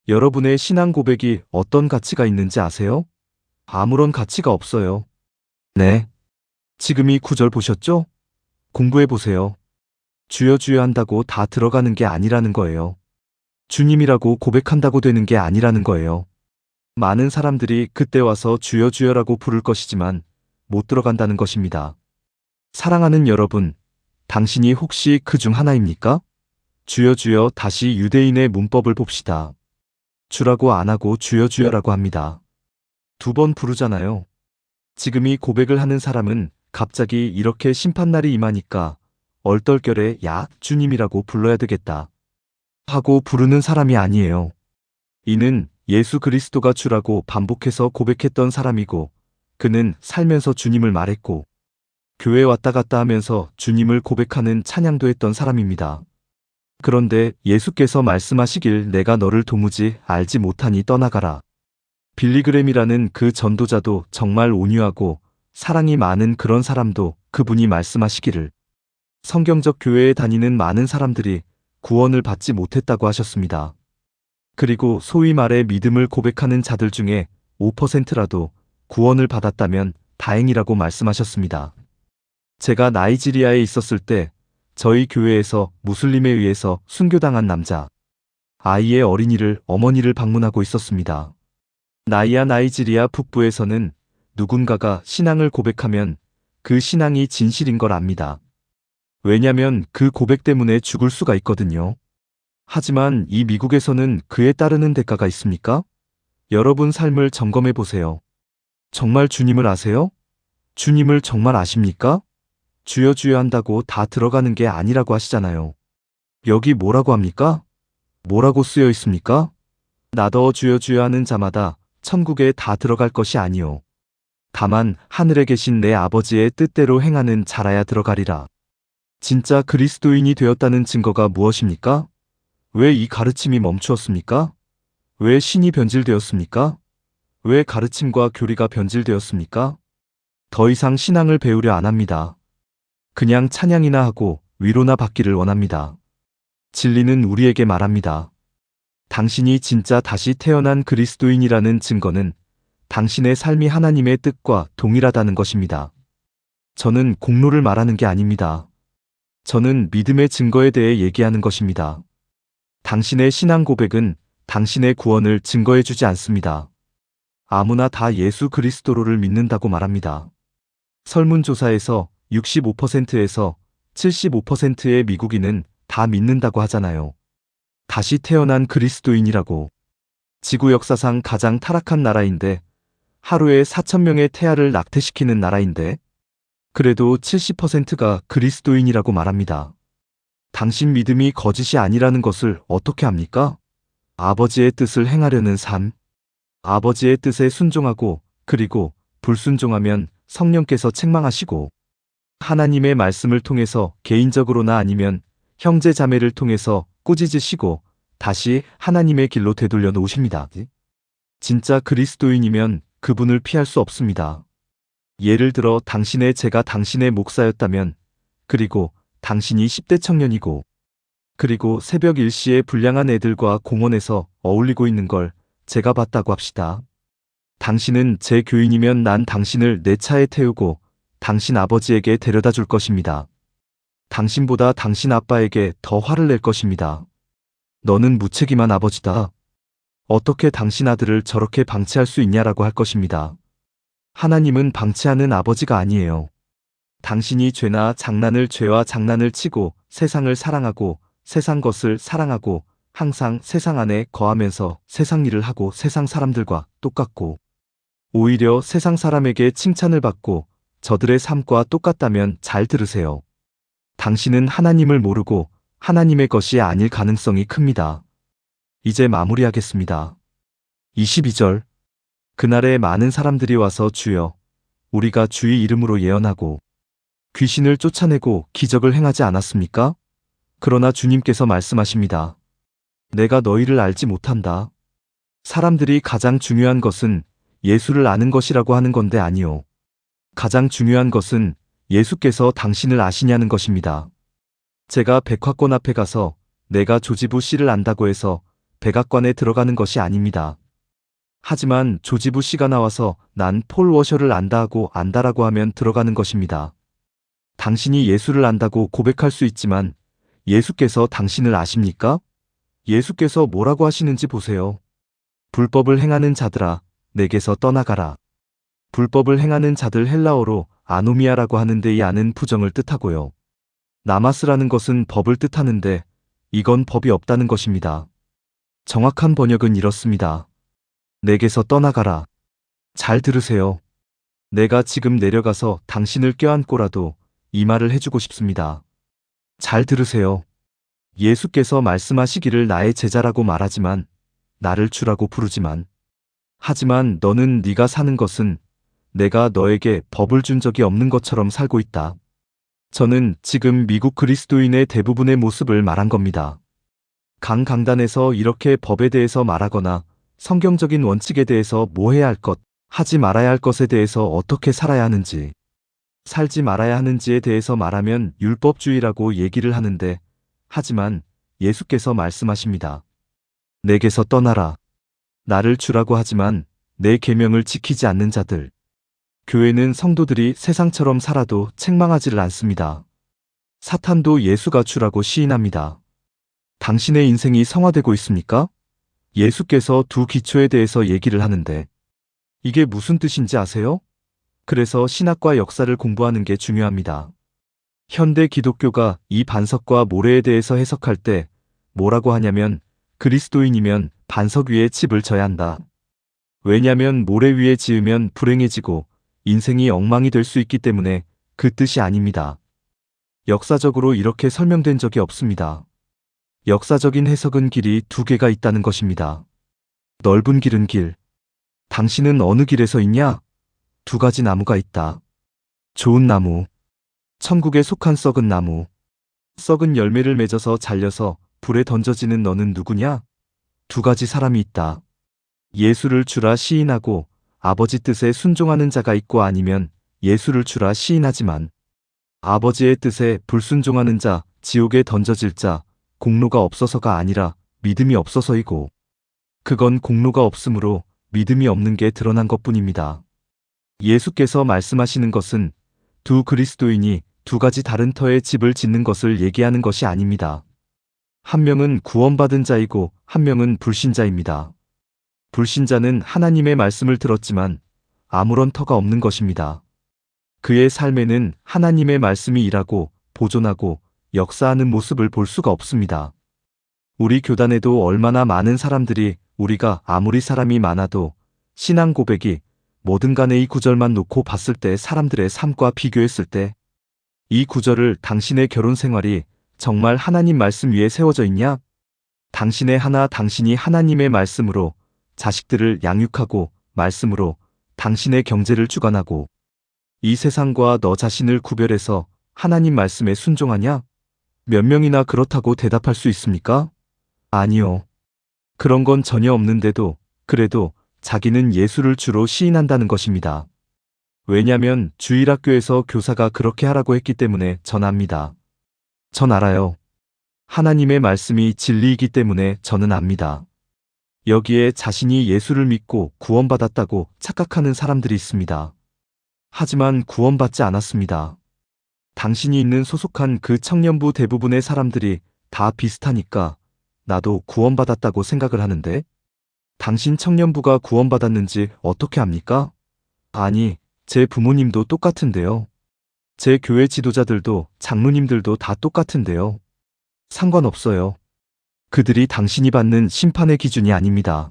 Speaker 1: 여러분의 신앙 고백이 어떤 가치가 있는지 아세요? 아무런 가치가 없어요. 네. 지금 이 구절 보셨죠? 공부해 보세요. 주여 주여 한다고 다 들어가는 게 아니라는 거예요. 주님이라고 고백한다고 되는 게 아니라는 거예요. 많은 사람들이 그때 와서 주여 주여라고 부를 것이지만 못 들어간다는 것입니다. 사랑하는 여러분, 당신이 혹시 그 중 하나입니까? 주여 주여 다시 유대인의 문법을 봅시다. 주라고 안 하고 주여 주여라고 합니다. 2번 부르잖아요. 지금 이 고백을 하는 사람은 갑자기 이렇게 심판날이 임하니까 얼떨결에 야, 주님이라고 불러야 되겠다 하고 부르는 사람이 아니에요. 이는 예수 그리스도가 주라고 반복해서 고백했던 사람이고 그는 살면서 주님을 말했고 교회 왔다 갔다 하면서 주님을 고백하는 찬양도 했던 사람입니다. 그런데 예수께서 말씀하시길 내가 너를 도무지 알지 못하니 떠나가라. 빌리그램이라는 그 전도자도 정말 온유하고 사랑이 많은 그런 사람도 그분이 말씀하시기를 성경적 교회에 다니는 많은 사람들이 구원을 받지 못했다고 하셨습니다. 그리고 소위 말해 믿음을 고백하는 자들 중에 5%라도 구원을 받았다면 다행이라고 말씀하셨습니다. 제가 나이지리아에 있었을 때 저희 교회에서 무슬림에 의해서 순교당한 남자 아이의 어린이를 어머니를 방문하고 있었습니다. 나이지리아 북부에서는 누군가가 신앙을 고백하면 그 신앙이 진실인 걸 압니다. 왜냐면 그 고백 때문에 죽을 수가 있거든요. 하지만 이 미국에서는 그에 따르는 대가가 있습니까? 여러분 삶을 점검해 보세요. 정말 주님을 아세요? 주님을 정말 아십니까? 주여 주여 한다고 다 들어가는 게 아니라고 하시잖아요. 여기 뭐라고 합니까? 뭐라고 쓰여 있습니까? 나더 주여 주여 하는 자마다 천국에 다 들어갈 것이 아니요 다만 하늘에 계신 내 아버지의 뜻대로 행하는 자라야 들어가리라. 진짜 그리스도인이 되었다는 증거가 무엇입니까? 왜 이 가르침이 멈추었습니까? 왜 신이 변질되었습니까? 왜 가르침과 교리가 변질되었습니까? 더 이상 신앙을 배우려 안 합니다. 그냥 찬양이나 하고 위로나 받기를 원합니다. 진리는 우리에게 말합니다. 당신이 진짜 다시 태어난 그리스도인이라는 증거는 당신의 삶이 하나님의 뜻과 동일하다는 것입니다. 저는 공로를 말하는 게 아닙니다. 저는 믿음의 증거에 대해 얘기하는 것입니다. 당신의 신앙 고백은 당신의 구원을 증거해 주지 않습니다. 아무나 다 예수 그리스도를 믿는다고 말합니다. 설문조사에서 65%에서 75%의 미국인은 다 믿는다고 하잖아요. 다시 태어난 그리스도인이라고. 지구 역사상 가장 타락한 나라인데, 하루에 4,000명의 태아를 낙태시키는 나라인데, 그래도 70%가 그리스도인이라고 말합니다. 당신 믿음이 거짓이 아니라는 것을 어떻게 압니까? 아버지의 뜻을 행하려는 삶. 아버지의 뜻에 순종하고, 그리고 불순종하면 성령께서 책망하시고, 하나님의 말씀을 통해서 개인적으로나 아니면 형제 자매를 통해서 꾸짖으시고 다시 하나님의 길로 되돌려 놓으십니다. 진짜 그리스도인이면 그분을 피할 수 없습니다. 예를 들어 제가 당신의 목사였다면, 그리고 당신이 10대 청년이고, 그리고 새벽 1시에 불량한 애들과 공원에서 어울리고 있는 걸 제가 봤다고 합시다. 당신은 제 교인이면 난 당신을 내 차에 태우고 당신 아버지에게 데려다 줄 것입니다. 당신보다 당신 아빠에게 더 화를 낼 것입니다. 너는 무책임한 아버지다. 어떻게 당신 아들을 저렇게 방치할 수 있냐라고 할 것입니다. 하나님은 방치하는 아버지가 아니에요. 당신이 죄와 장난을 치고 세상을 사랑하고 세상 것을 사랑하고 항상 세상 안에 거하면서 세상 일을 하고 세상 사람들과 똑같고 오히려 세상 사람에게 칭찬을 받고 저들의 삶과 똑같다면 잘 들으세요. 당신은 하나님을 모르고 하나님의 것이 아닐 가능성이 큽니다. 이제 마무리하겠습니다. 22절. 그날에 많은 사람들이 와서 주여, 우리가 주의 이름으로 예언하고 귀신을 쫓아내고 기적을 행하지 않았습니까? 그러나 주님께서 말씀하십니다. 내가 너희를 알지 못한다. 사람들이 가장 중요한 것은 예수를 아는 것이라고 하는 건데 아니요. 가장 중요한 것은 예수께서 당신을 아시냐는 것입니다. 제가 백화권 앞에 가서 내가 조지부 씨를 안다고 해서 백악관에 들어가는 것이 아닙니다. 하지만 조지부 씨가 나와서 난 폴 워셔를 안다 하고 안다라고 하면 들어가는 것입니다. 당신이 예수를 안다고 고백할 수 있지만 예수께서 당신을 아십니까? 예수께서 뭐라고 하시는지 보세요. 불법을 행하는 자들아, 내게서 떠나가라. 불법을 행하는 자들 헬라어로 아노미아라고 하는데 이 아는 부정을 뜻하고요. 나마스라는 것은 법을 뜻하는데 이건 법이 없다는 것입니다. 정확한 번역은 이렇습니다. 내게서 떠나가라. 잘 들으세요. 내가 지금 내려가서 당신을 껴안고라도 이 말을 해주고 싶습니다. 잘 들으세요. 예수께서 말씀하시기를 나의 제자라고 말하지만 나를 주라고 부르지만 하지만 너는 네가 사는 것은 내가 너에게 법을 준 적이 없는 것처럼 살고 있다. 저는 지금 미국 그리스도인의 대부분의 모습을 말한 겁니다. 강단에서 이렇게 법에 대해서 말하거나 성경적인 원칙에 대해서 뭐 해야 할 것, 하지 말아야 할 것에 대해서 어떻게 살아야 하는지, 살지 말아야 하는지에 대해서 말하면 율법주의라고 얘기를 하는데 하지만 예수께서 말씀하십니다. 내게서 떠나라. 나를 주라고 하지만 내 계명을 지키지 않는 자들. 교회는 성도들이 세상처럼 살아도 책망하지를 않습니다. 사탄도 예수가 주라고 시인합니다. 당신의 인생이 성화되고 있습니까? 예수께서 두 기초에 대해서 얘기를 하는데 이게 무슨 뜻인지 아세요? 그래서 신학과 역사를 공부하는 게 중요합니다. 현대 기독교가 이 반석과 모래에 대해서 해석할 때 뭐라고 하냐면 그리스도인이면 반석 위에 집을 져야 한다. 왜냐면 모래 위에 지으면 불행해지고 인생이 엉망이 될 수 있기 때문에 그 뜻이 아닙니다. 역사적으로 이렇게 설명된 적이 없습니다. 역사적인 해석은 길이 두 개가 있다는 것입니다. 넓은 길은 길. 당신은 어느 길에서 있냐? 두 가지 나무가 있다. 좋은 나무. 천국에 속한 썩은 나무. 썩은 열매를 맺어서 잘려서 불에 던져지는 너는 누구냐? 두 가지 사람이 있다. 예수를 주라 시인하고 아버지 뜻에 순종하는 자가 있고 아니면 예수를 주라 시인하지만 아버지의 뜻에 불순종하는 자, 지옥에 던져질 자, 공로가 없어서가 아니라 믿음이 없어서이고 그건 공로가 없으므로 믿음이 없는 게 드러난 것뿐입니다. 예수께서 말씀하시는 것은 두 그리스도인이 두 가지 다른 터의 집을 짓는 것을 얘기하는 것이 아닙니다. 한 명은 구원받은 자이고 한 명은 불신자입니다. 불신자는 하나님의 말씀을 들었지만 아무런 터가 없는 것입니다. 그의 삶에는 하나님의 말씀이 일하고 보존하고 역사하는 모습을 볼 수가 없습니다. 우리 교단에도 얼마나 많은 사람들이 우리가 아무리 사람이 많아도 신앙 고백이 뭐든 간에 이 구절만 놓고 봤을 때 사람들의 삶과 비교했을 때 이 구절을 당신의 결혼 생활이 정말 하나님 말씀 위에 세워져 있냐? 당신이 하나님의 말씀으로 자식들을 양육하고 말씀으로 당신의 경제를 주관하고 이 세상과 너 자신을 구별해서 하나님 말씀에 순종하냐? 몇 명이나 그렇다고 대답할 수 있습니까? 아니요. 그런 건 전혀 없는데도 그래도 자기는 예수를 주로 시인한다는 것입니다. 왜냐면 주일학교에서 교사가 그렇게 하라고 했기 때문에 전 압니다. 전 알아요. 하나님의 말씀이 진리이기 때문에 저는 압니다. 여기에 자신이 예수를 믿고 구원받았다고 착각하는 사람들이 있습니다. 하지만 구원받지 않았습니다. 당신이 있는 소속한 그 청년부 대부분의 사람들이 다 비슷하니까 나도 구원받았다고 생각을 하는데 당신 청년부가 구원받았는지 어떻게 압니까? 아니, 제 부모님도 똑같은데요. 제 교회 지도자들도 장로님들도 다 똑같은데요. 상관없어요. 그들이 당신이 받는 심판의 기준이 아닙니다.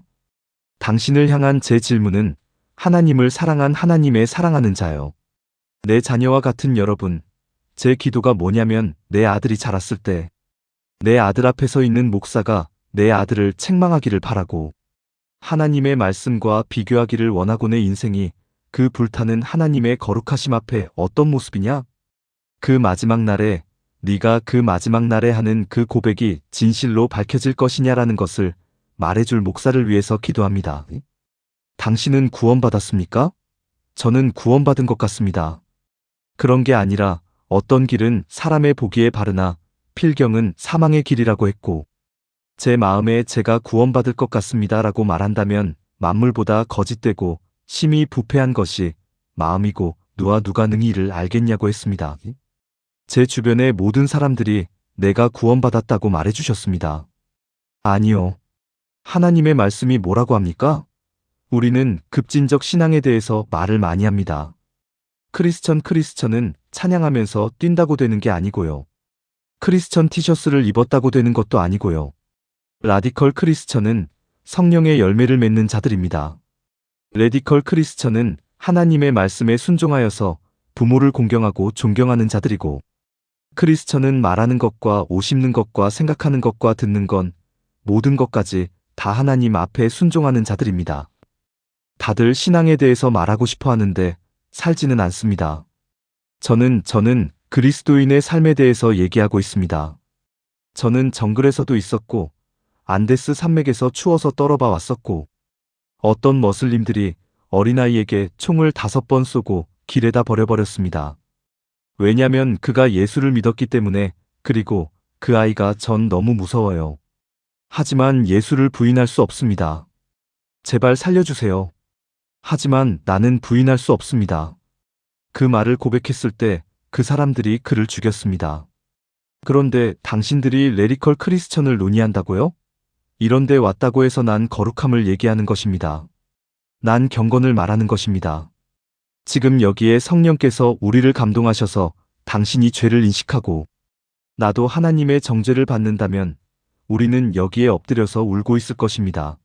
Speaker 1: 당신을 향한 제 질문은 하나님을 사랑한 하나님의 사랑하는 자요. 내 자녀와 같은 여러분, 제 기도가 뭐냐면 내 아들이 자랐을 때 내 아들 앞에 서 있는 목사가 내 아들을 책망하기를 바라고 하나님의 말씀과 비교하기를 원하고 내 인생이 그 불타는 하나님의 거룩하심 앞에 어떤 모습이냐? 그 마지막 날에 네가 그 마지막 날에 하는 그 고백이 진실로 밝혀질 것이냐라는 것을 말해줄 목사를 위해서 기도합니다. 당신은 구원받았습니까? 저는 구원받은 것 같습니다. 그런 게 아니라 어떤 길은 사람의 보기에 바르나 필경은 사망의 길이라고 했고 제 마음에 제가 구원받을 것 같습니다라고 말한다면 만물보다 거짓되고 심히 부패한 것이 마음이고 누가 능히 이를 알겠냐고 했습니다. 제 주변의 모든 사람들이 내가 구원받았다고 말해주셨습니다. 아니요. 하나님의 말씀이 뭐라고 합니까? 우리는 급진적 신앙에 대해서 말을 많이 합니다. 크리스천은 찬양하면서 뛴다고 되는 게 아니고요. 크리스천 티셔츠를 입었다고 되는 것도 아니고요. 라디컬 크리스천은 성령의 열매를 맺는 자들입니다. 레디컬 크리스천은 하나님의 말씀에 순종하여서 부모를 공경하고 존경하는 자들이고 크리스천은 말하는 것과 옷 입는 것과 생각하는 것과 듣는 건 모든 것까지 다 하나님 앞에 순종하는 자들입니다. 다들 신앙에 대해서 말하고 싶어 하는데 살지는 않습니다. 저는 그리스도인의 삶에 대해서 얘기하고 있습니다. 저는 정글에서도 있었고 안데스 산맥에서 추워서 떨어봐 왔었고 어떤 머슬림들이 어린아이에게 총을 5번 쏘고 길에다 버려버렸습니다. 왜냐면 그가 예수를 믿었기 때문에 그리고 그 아이가 전 너무 무서워요. 하지만 예수를 부인할 수 없습니다. 제발 살려주세요. 하지만 나는 부인할 수 없습니다. 그 말을 고백했을 때 그 사람들이 그를 죽였습니다. 그런데 당신들이 레디컬 크리스천을 논의한다고요? 이런데 왔다고 해서 난 거룩함을 얘기하는 것입니다. 난 경건을 말하는 것입니다. 지금 여기에 성령께서 우리를 감동하셔서 당신이 죄를 인식하고 나도 하나님의 정죄를 받는다면 우리는 여기에 엎드려서 울고 있을 것입니다.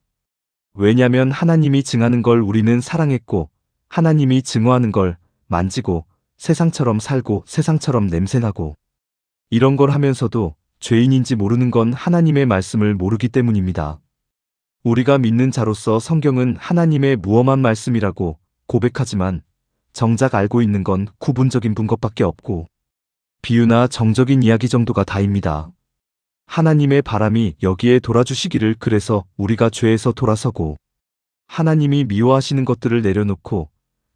Speaker 1: 왜냐면 하나님이 증하는 걸 우리는 사랑했고 하나님이 증오하는 걸 만지고 세상처럼 살고 세상처럼 냄새나고 이런 걸 하면서도 죄인인지 모르는 건 하나님의 말씀을 모르기 때문입니다. 우리가 믿는 자로서 성경은 하나님의 무엄한 말씀이라고 고백하지만 정작 알고 있는 건 구분적인 분것밖에 없고 비유나 정적인 이야기 정도가 다입니다. 하나님의 바람이 여기에 돌아주시기를 그래서 우리가 죄에서 돌아서고 하나님이 미워하시는 것들을 내려놓고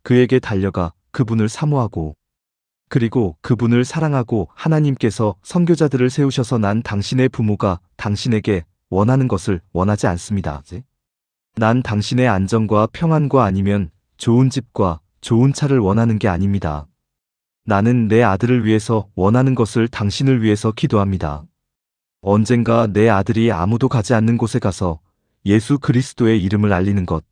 Speaker 1: 그에게 달려가 그분을 사모하고 그리고 그분을 사랑하고 하나님께서 선교자들을 세우셔서 난 당신의 부모가 당신에게 원하는 것을 원하지 않습니다. 난 당신의 안정과 평안과 아니면 좋은 집과 좋은 차를 원하는 게 아닙니다. 나는 내 아들을 위해서 원하는 것을 당신을 위해서 기도합니다. 언젠가 내 아들이 아무도 가지 않는 곳에 가서 예수 그리스도의 이름을 알리는 것,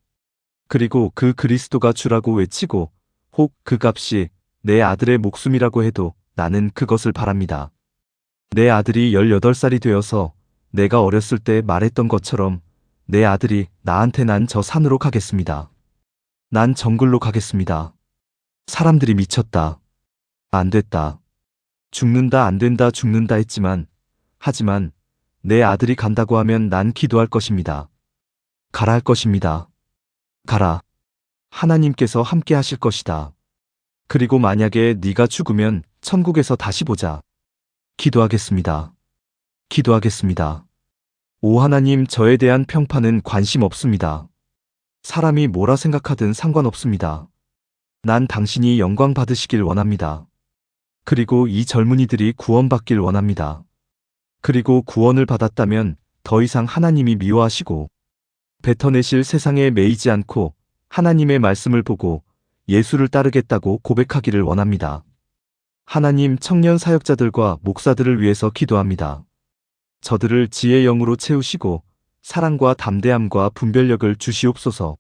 Speaker 1: 그리고 그 그리스도가 주라고 외치고 혹 그 값이 내 아들의 목숨이라고 해도 나는 그것을 바랍니다. 내 아들이 18살이 되어서 내가 어렸을 때 말했던 것처럼 내 아들이 나한테 난 저 산으로 가겠습니다. 난 정글로 가겠습니다. 사람들이 미쳤다. 안 됐다. 죽는다 안 된다 죽는다 하지만 내 아들이 간다고 하면 난 기도할 것입니다. 가라 할 것입니다. 가라. 하나님께서 함께 하실 것이다. 그리고 만약에 네가 죽으면 천국에서 다시 보자. 기도하겠습니다. 기도하겠습니다. 오 하나님, 저에 대한 평판은 관심 없습니다. 사람이 뭐라 생각하든 상관없습니다. 난 당신이 영광 받으시길 원합니다. 그리고 이 젊은이들이 구원받길 원합니다. 그리고 구원을 받았다면 더 이상 하나님이 미워하시고 뱉어내실 세상에 매이지 않고 하나님의 말씀을 보고 예수를 따르겠다고 고백하기를 원합니다. 하나님, 청년 사역자들과 목사들을 위해서 기도합니다. 저들을 지혜의 영으로 채우시고 사랑과 담대함과 분별력을 주시옵소서.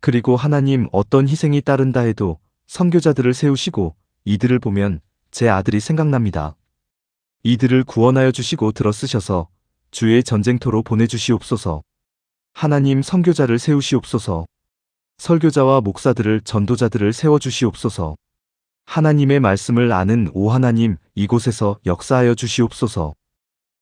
Speaker 1: 그리고 하나님, 어떤 희생이 따른다 해도 선교자들을 세우시고 이들을 보면 제 아들이 생각납니다. 이들을 구원하여 주시고 들어쓰셔서 주의 전쟁터로 보내주시옵소서. 하나님, 선교자를 세우시옵소서. 설교자와 목사들을, 전도자들을 세워주시옵소서. 하나님의 말씀을 아는 오 하나님, 이곳에서 역사하여 주시옵소서.